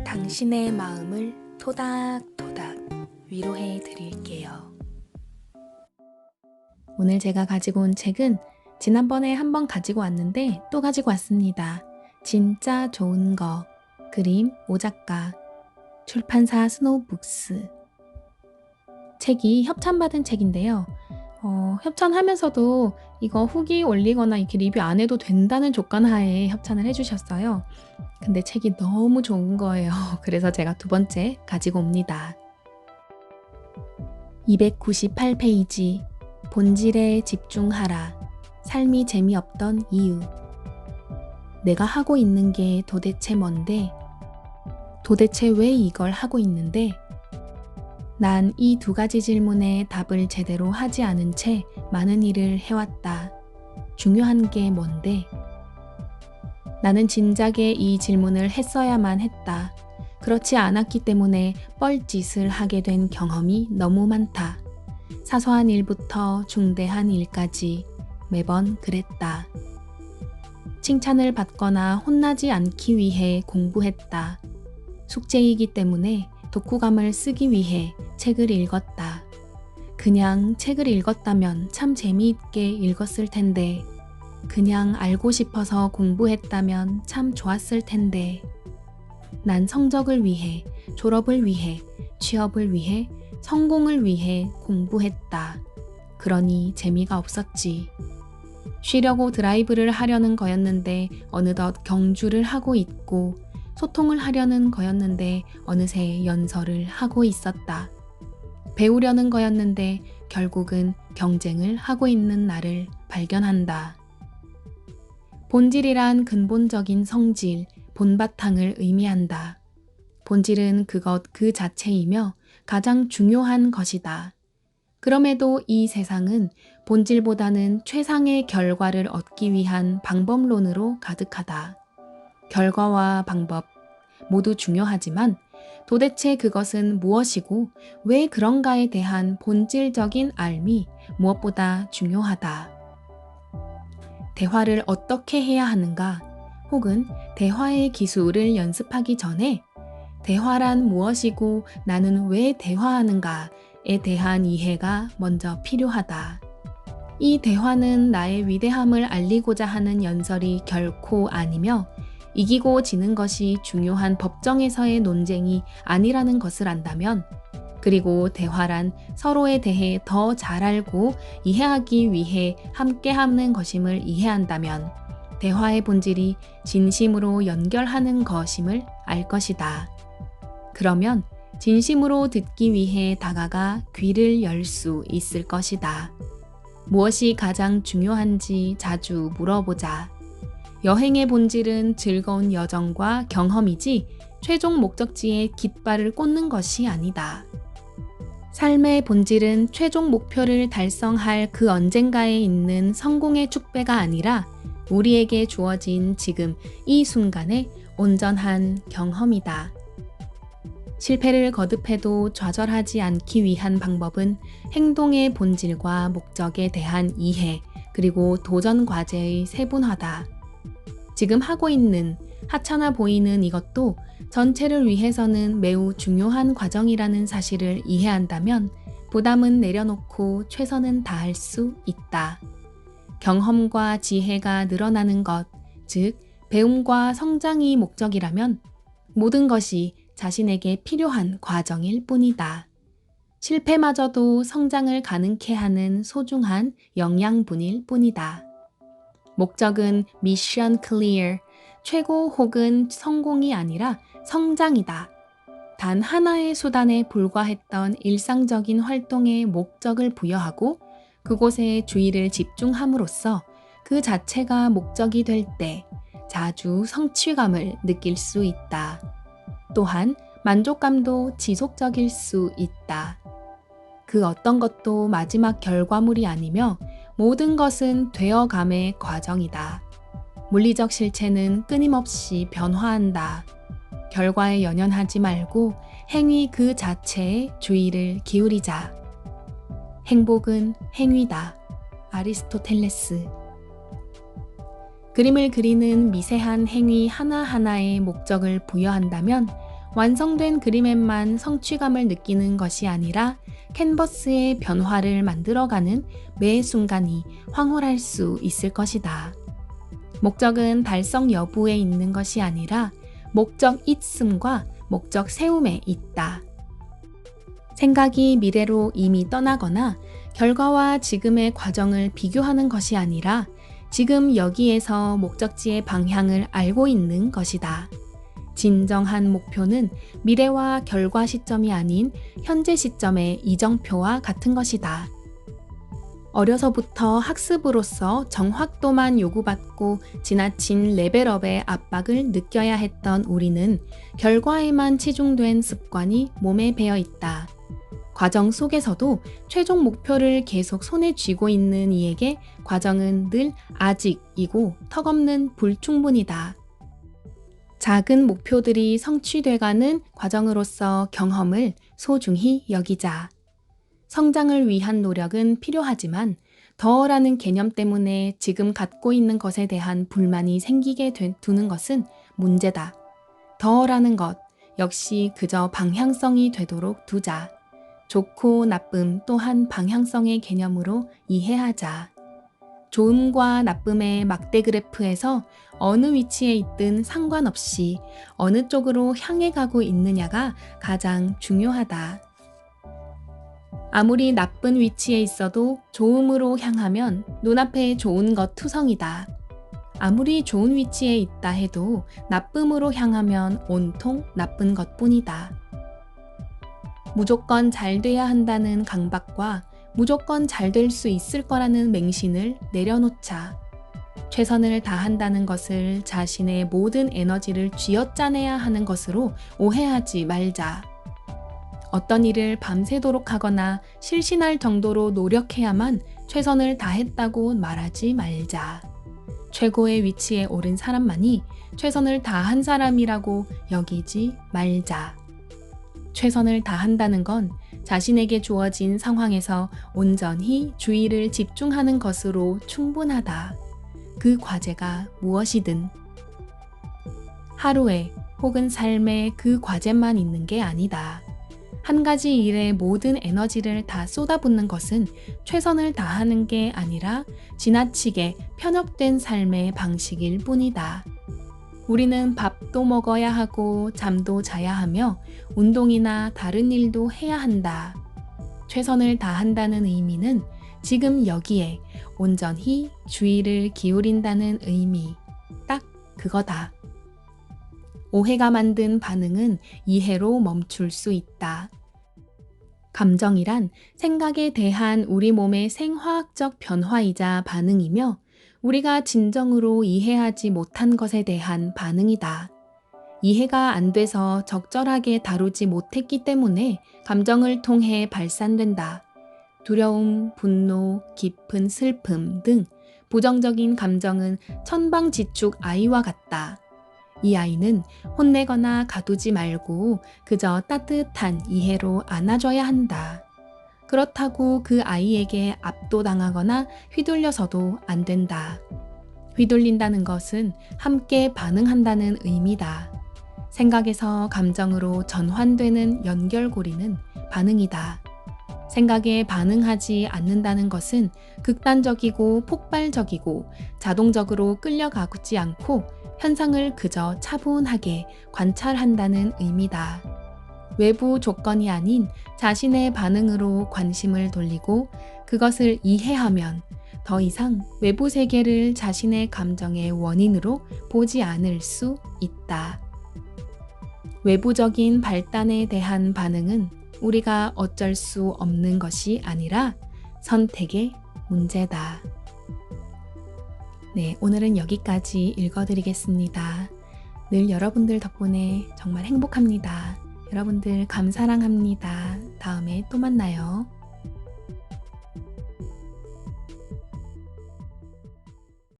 당신의 마음을 토닥토닥 위로해 드릴게요. 오늘 제가 가지고 온 책은 지난번에 한번 가지고 왔는데 또 가지고 왔습니다. 진짜 좋은 거. 그림 오작가. 출판사 스노우북스. 책이 협찬받은 책인데요. 협찬하면서도 이거 후기 올리거나 이렇게 리뷰 안 해도 된다는 조건 하에 협찬을 해주셨어요. 근데 책이 너무 좋은 거예요. 그래서 제가 두 번째 가지고 옵니다. 298페이지. 본질에 집중하라. 삶이 재미없던 이유. 내가 하고 있는 게 도대체 뭔데? 도대체 왜 이걸 하고 있는데? 난 이 두 가지 질문에 답을 제대로 하지 않은 채 많은 일을 해왔다. 중요한 게 뭔데? 나는 진작에 이 질문을 했어야만 했다. 그렇지 않았기 때문에 뻘짓을 하게 된 경험이 너무 많다. 사소한 일부터 중대한 일까지 매번 그랬다. 칭찬을 받거나 혼나지 않기 위해 공부했다. 숙제이기 때문에 독후감을 쓰기 위해 책을 읽었다. 그냥 책을 읽었다면 참 재미있게 읽었을 텐데, 그냥 알고 싶어서 공부했다면 참 좋았을 텐데, 난 성적을 위해, 졸업을 위해, 취업을 위해, 성공을 위해 공부했다. 그러니 재미가 없었지. 쉬려고 드라이브를 하려는 거였는데 어느덧 경주를 하고 있고, 소통을 하려는 거였는데 어느새 연설을 하고 있었다. 배우려는 거였는데 결국은 경쟁을 하고 있는 나를 발견한다. 본질이란 근본적인 성질, 본바탕을 의미한다. 본질은 그것 그 자체이며 가장 중요한 것이다. 그럼에도 이 세상은 본질보다는 최상의 결과를 얻기 위한 방법론으로 가득하다. 결과와 방법 모두 중요하지만 도대체 그것은 무엇이고 왜 그런가에 대한 본질적인 알미 무엇보다 중요하다. 대화를 어떻게 해야 하는가, 혹은 대화의 기술을 연습하기 전에 대화란 무엇이고 나는 왜 대화하는가에 대한 이해가 먼저 필요하다. 이 대화는 나의 위대함을 알리고자 하는 연설이 결코 아니며 이기고 지는 것이 중요한 법정에서의 논쟁이 아니라는 것을 안다면, 그리고 대화란 서로에 대해 더 잘 알고 이해하기 위해 함께하는 것임을 이해한다면 대화의 본질이 진심으로 연결하는 것임을 알 것이다. 그러면 진심으로 듣기 위해 다가가 귀를 열 수 있을 것이다. 무엇이 가장 중요한지 자주 물어보자. 여행의 본질은 즐거운 여정과 경험이지 최종 목적지에 깃발을 꽂는 것이 아니다. 삶의 본질은 최종 목표를 달성할 그 언젠가에 있는 성공의 축배가 아니라 우리에게 주어진 지금 이 순간의 온전한 경험이다. 실패를 거듭해도 좌절하지 않기 위한 방법은 행동의 본질과 목적에 대한 이해, 그리고 도전 과제의 세분화다. 지금 하고 있는, 하찮아 보이는 이것도 전체를 위해서는 매우 중요한 과정이라는 사실을 이해한다면 부담은 내려놓고 최선은 다할 수 있다. 경험과 지혜가 늘어나는 것, 즉 배움과 성장이 목적이라면 모든 것이 자신에게 필요한 과정일 뿐이다. 실패마저도 성장을 가능케 하는 소중한 영양분일 뿐이다. 목적은 미션 클리어, 최고 혹은 성공이 아니라 성장이다. 단 하나의 수단에 불과했던 일상적인 활동에 목적을 부여하고 그곳에 주의를 집중함으로써 그 자체가 목적이 될 때 자주 성취감을 느낄 수 있다. 또한 만족감도 지속적일 수 있다. 그 어떤 것도 마지막 결과물이 아니며 모든 것은 되어감의 과정이다. 물리적 실체는 끊임없이 변화한다. 결과에 연연하지 말고 행위 그 자체에 주의를 기울이자. 행복은 행위다. 아리스토텔레스. 그림을 그리는 미세한 행위 하나하나에 목적을 부여한다면 완성된 그림에만 성취감을 느끼는 것이 아니라 캔버스의 변화를 만들어가는 매 순간이 황홀할 수 있을 것이다. 목적은 달성 여부에 있는 것이 아니라 목적 있음과 목적 세움에 있다. 생각이 미래로 이미 떠나거나 결과와 지금의 과정을 비교하는 것이 아니라 지금 여기에서 목적지의 방향을 알고 있는 것이다. 진정한 목표는 미래와 결과 시점이 아닌 현재 시점의 이정표와 같은 것이다. 어려서부터 학습으로서 정확도만 요구받고 지나친 레벨업의 압박을 느껴야 했던 우리는 결과에만 치중된 습관이 몸에 배어 있다. 과정 속에서도 최종 목표를 계속 손에 쥐고 있는 이에게 과정은 늘 아직이고 턱없는 불충분이다. 작은 목표들이 성취돼가는 과정으로서 경험을 소중히 여기자. 성장을 위한 노력은 필요하지만 더라는 개념 때문에 지금 갖고 있는 것에 대한 불만이 생기게 두는 것은 문제다. 더라는 것 역시 그저 방향성이 되도록 두자. 좋고 나쁨 또한 방향성의 개념으로 이해하자. 좋음과 나쁨의 막대 그래프에서 어느 위치에 있든 상관없이 어느 쪽으로 향해 가고 있느냐가 가장 중요하다. 아무리 나쁜 위치에 있어도 좋음으로 향하면 눈앞에 좋은 것 투성이다. 아무리 좋은 위치에 있다 해도 나쁨으로 향하면 온통 나쁜 것뿐이다. 무조건 잘 돼야 한다는 강박과 무조건 잘 될 수 있을 거라는 맹신을 내려놓자. 최선을 다한다는 것을 자신의 모든 에너지를 쥐어짜내야 하는 것으로 오해하지 말자. 어떤 일을 밤새도록 하거나 실신할 정도로 노력해야만 최선을 다했다고 말하지 말자. 최고의 위치에 오른 사람만이 최선을 다한 사람이라고 여기지 말자. 최선을 다한다는 건 자신에게 주어진 상황에서 온전히 주의를 집중하는 것으로 충분하다. 그 과제가 무엇이든. 하루에 혹은 삶에 그 과제만 있는 게 아니다. 한 가지 일에 모든 에너지를 다 쏟아붓는 것은 최선을 다하는 게 아니라 지나치게 편협된 삶의 방식일 뿐이다. 우리는 밥도 먹어야 하고 잠도 자야 하며 운동이나 다른 일도 해야 한다. 최선을 다한다는 의미는 지금 여기에 온전히 주의를 기울인다는 의미. 딱 그거다. 오해가 만든 반응은 이해로 멈출 수 있다. 감정이란 생각에 대한 우리 몸의 생화학적 변화이자 반응이며 우리가 진정으로 이해하지 못한 것에 대한 반응이다. 이해가 안 돼서 적절하게 다루지 못했기 때문에 감정을 통해 발산된다. 두려움, 분노, 깊은 슬픔 등 부정적인 감정은 천방지축 아이와 같다. 이 아이는 혼내거나 가두지 말고 그저 따뜻한 이해로 안아줘야 한다. 그렇다고 그 아이에게 압도당하거나 휘둘려서도 안 된다. 휘둘린다는 것은 함께 반응한다는 의미다. 생각에서 감정으로 전환되는 연결고리는 반응이다. 생각에 반응하지 않는다는 것은 극단적이고 폭발적이고 자동적으로 끌려가지 않고 현상을 그저 차분하게 관찰한다는 의미다. 외부 조건이 아닌 자신의 반응으로 관심을 돌리고 그것을 이해하면 더 이상 외부 세계를 자신의 감정의 원인으로 보지 않을 수 있다. 외부적인 발단에 대한 반응은 우리가 어쩔 수 없는 것이 아니라 선택의 문제다. 네, 오늘은 여기까지 읽어드리겠습니다. 늘 여러분들 덕분에 정말 행복합니다. 여러분들 감사랑합니다. 다음에 또 만나요.